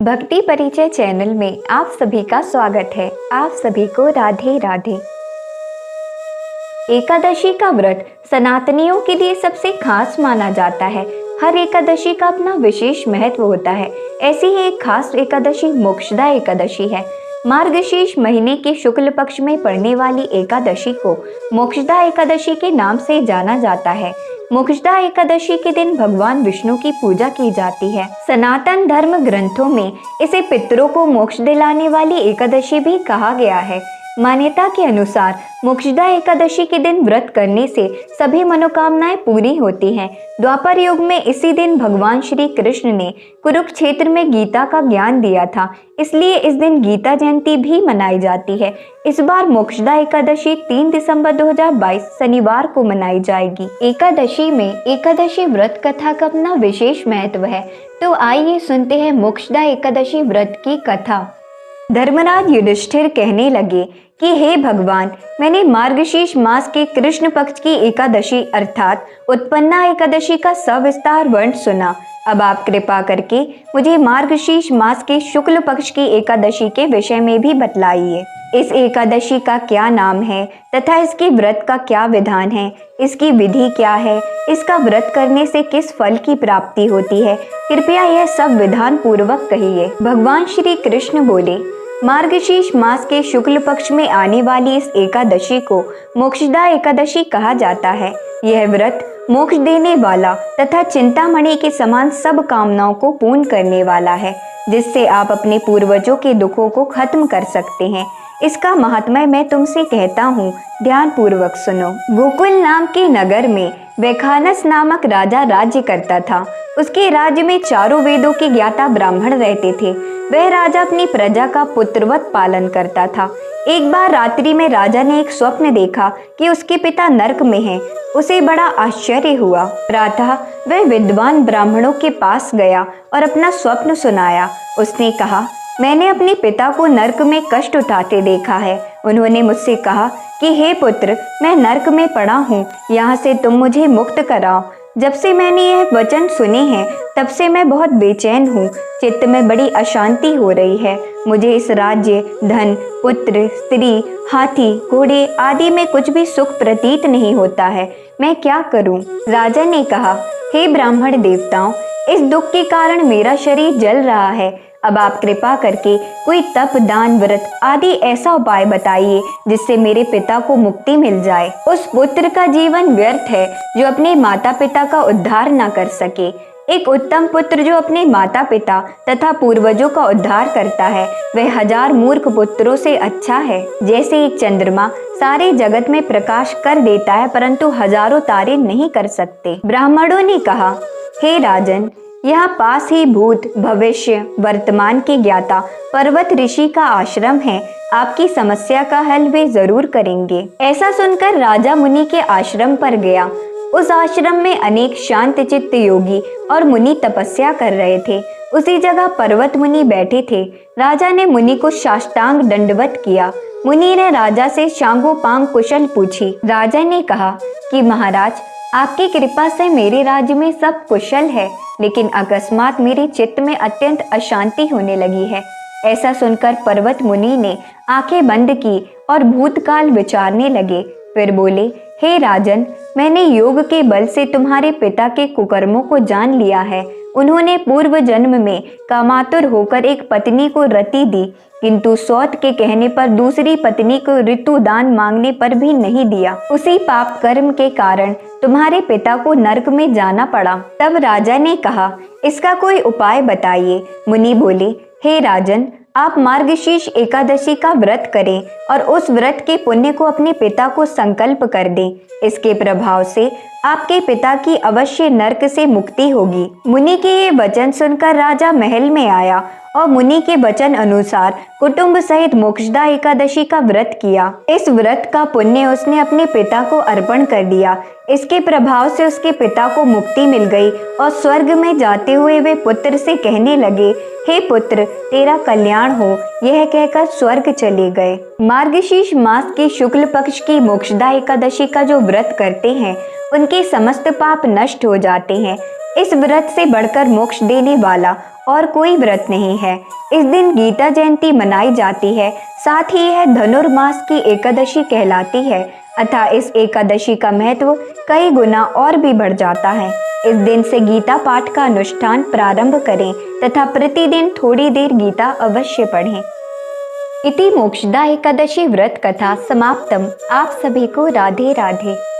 भक्ति परिचय चैनल में आप सभी का स्वागत है। आप सभी को राधे राधे। एकादशी का व्रत सनातनियों के लिए सबसे खास माना जाता है। हर एकादशी का अपना विशेष महत्व होता है। ऐसी ही एक खास एकादशी मोक्षदा एकादशी है। मार्गशीर्ष महीने के शुक्ल पक्ष में पड़ने वाली एकादशी को मोक्षदा एकादशी के नाम से जाना जाता है। मोक्षदा एकादशी के दिन भगवान विष्णु की पूजा की जाती है। सनातन धर्म ग्रंथों में इसे पितरों को मोक्ष दिलाने वाली एकादशी भी कहा गया है। मान्यता के अनुसार मोक्षदा एकादशी के दिन व्रत करने से सभी मनोकामनाएं पूरी होती हैं। द्वापर युग में इसी दिन भगवान श्री कृष्ण ने कुरुक्षेत्र में गीता का ज्ञान दिया था, इसलिए इस दिन गीता जयंती भी मनाई जाती है। इस बार मोक्षदा एकादशी 3 दिसंबर 2022 शनिवार को मनाई जाएगी। एकादशी में एकादशी व्रत कथा का अपना विशेष महत्व है, तो आइए सुनते हैं मोक्षदा एकादशी व्रत की कथा। धर्मराज युधिष्ठिर कहने लगे कि हे भगवान, मैंने मार्गशीर्ष मास के कृष्ण पक्ष की एकादशी अर्थात उत्पन्ना एकादशी का सविस्तार वर्ण सुना। अब आप कृपा करके मुझे मार्गशीर्ष मास के शुक्ल पक्ष की एकादशी के विषय में भी बतलाइए। इस एकादशी का क्या नाम है तथा इसके व्रत का क्या विधान है, इसकी विधि क्या है, इसका व्रत करने से किस फल की प्राप्ति होती है, कृपया यह सब विधान पूर्वक कहिए। भगवान श्री कृष्ण बोले, मार्गशीर्ष मास के शुक्ल पक्ष में आने वाली इस एकादशी को मोक्षदा एकादशी कहा जाता है। यह व्रत मोक्ष देने वाला तथा चिंतामणि के समान सब कामनाओं को पूर्ण करने वाला है, जिससे आप अपने पूर्वजों के दुखों को खत्म कर सकते हैं। इसका महात्म्य मैं तुमसे कहता हूँ, ध्यान पूर्वक सुनो। गोकुल नाम के नगर में वैखानस नामक राजा राज्य करता था। उसके राज्य में चारों वेदों के ज्ञाता ब्राह्मण रहते थे। वह राजा अपनी प्रजा का पुत्रवत पालन करता था। एक बार रात्रि में राजा ने एक स्वप्न देखा कि उसके पिता नरक में हैं। उसे बड़ा आश्चर्य हुआ। प्रातः वह विद्वान ब्राह्मणों के पास गया और अपना स्वप्न सुनाया। उसने कहा, मैंने अपने पिता को नरक में कष्ट उठाते देखा है। उन्होंने मुझसे कहा कि हे पुत्र, मैं नरक में पड़ा हूँ, यहाँ से तुम मुझे मुक्त कराओ। जब से मैंने यह वचन सुने हैं तब से मैं बहुत बेचैन हूँ। चित्त में बड़ी अशांति हो रही है। मुझे इस राज्य, धन, पुत्र, स्त्री, हाथी, घोड़े आदि में कुछ भी सुख प्रतीत नहीं होता है। मैं क्या करूँ? राजा ने कहा, हे ब्राह्मण देवताओं, इस दुख के कारण मेरा शरीर जल रहा है। अब आप कृपा करके कोई तप, दान, व्रत आदि ऐसा उपाय बताइए जिससे मेरे पिता को मुक्ति मिल जाए। उस पुत्र का जीवन व्यर्थ है जो अपने माता पिता का उद्धार न कर सके। एक उत्तम पुत्र जो अपने माता पिता तथा पूर्वजों का उद्धार करता है, वह 1000 मूर्ख पुत्रों से अच्छा है। जैसे एक चंद्रमा सारे जगत में प्रकाश कर देता है, परंतु हजारों तारे नहीं कर सकते। ब्राह्मणों ने कहा, हे राजन, यहाँ पास ही भूत, भविष्य, वर्तमान के ज्ञाता पर्वत ऋषि का आश्रम है। आपकी समस्या का हल वे जरूर करेंगे। ऐसा सुनकर राजा मुनि के आश्रम पर गया। उस आश्रम में अनेक शांत चित्त योगी और मुनि तपस्या कर रहे थे। उसी जगह पर्वत मुनि बैठे थे। राजा ने मुनि को साष्टांग दंडवत किया। मुनि ने राजा से शांगोपांग कुशल पूछी। राजा ने कहा कि महाराज, आपकी कृपा से मेरे राज्य में सब कुशल है, लेकिन अकस्मात मेरे चित्त में अत्यंत अशांति होने लगी है। ऐसा सुनकर पर्वत मुनि ने आंखें बंद की और भूतकाल विचारने लगे। फिर बोले, हे राजन, मैंने योग के बल से तुम्हारे पिता के कुकर्मों को जान लिया है। उन्होंने पूर्व जन्म में कामातुर होकर एक पत्नी को रति दी, किंतु सौत के कहने पर दूसरी पत्नी को ऋतु दान मांगने पर भी नहीं दिया। उसी पाप कर्म के कारण तुम्हारे पिता को नरक में जाना पड़ा। तब राजा ने कहा, इसका कोई उपाय बताइए। मुनि बोले, हे राजन, आप मार्गशीर्ष एकादशी का व्रत करें और उस व्रत के पुण्य को अपने पिता को संकल्प कर दें। इसके प्रभाव से आपके पिता की अवश्य नरक से मुक्ति होगी। मुनि के ये वचन सुनकर राजा महल में आया और मुनि के वचन अनुसार कुटुंब सहित मोक्षदा एकादशी का व्रत किया। इस व्रत का पुण्य उसने अपने पिता को अर्पण कर दिया। इसके प्रभाव से उसके पिता को मुक्ति मिल गई और स्वर्ग में जाते हुए वे पुत्र से कहने लगे, हे पुत्र, तेरा कल्याण हो। यह कहकर स्वर्ग चले गए। मार्गशीर्ष मास के शुक्ल पक्ष की मोक्षदा एकादशी का जो व्रत करते हैं, उनके समस्त पाप नष्ट हो जाते हैं। इस व्रत से बढ़कर मोक्ष देने वाला और कोई व्रत नहीं है। इस दिन गीता जयंती मनाई जाती है। साथ ही यह धनुर्मास की एकादशी कहलाती है, अतः इस एकादशी का महत्व कई गुना और भी बढ़ जाता है। इस दिन से गीता पाठ का अनुष्ठान प्रारंभ करें तथा प्रतिदिन थोड़ी देर गीता अवश्य पढ़ें। इति मोक्षदा एकादशी व्रत कथा समाप्तम। आप सभी को राधे राधे।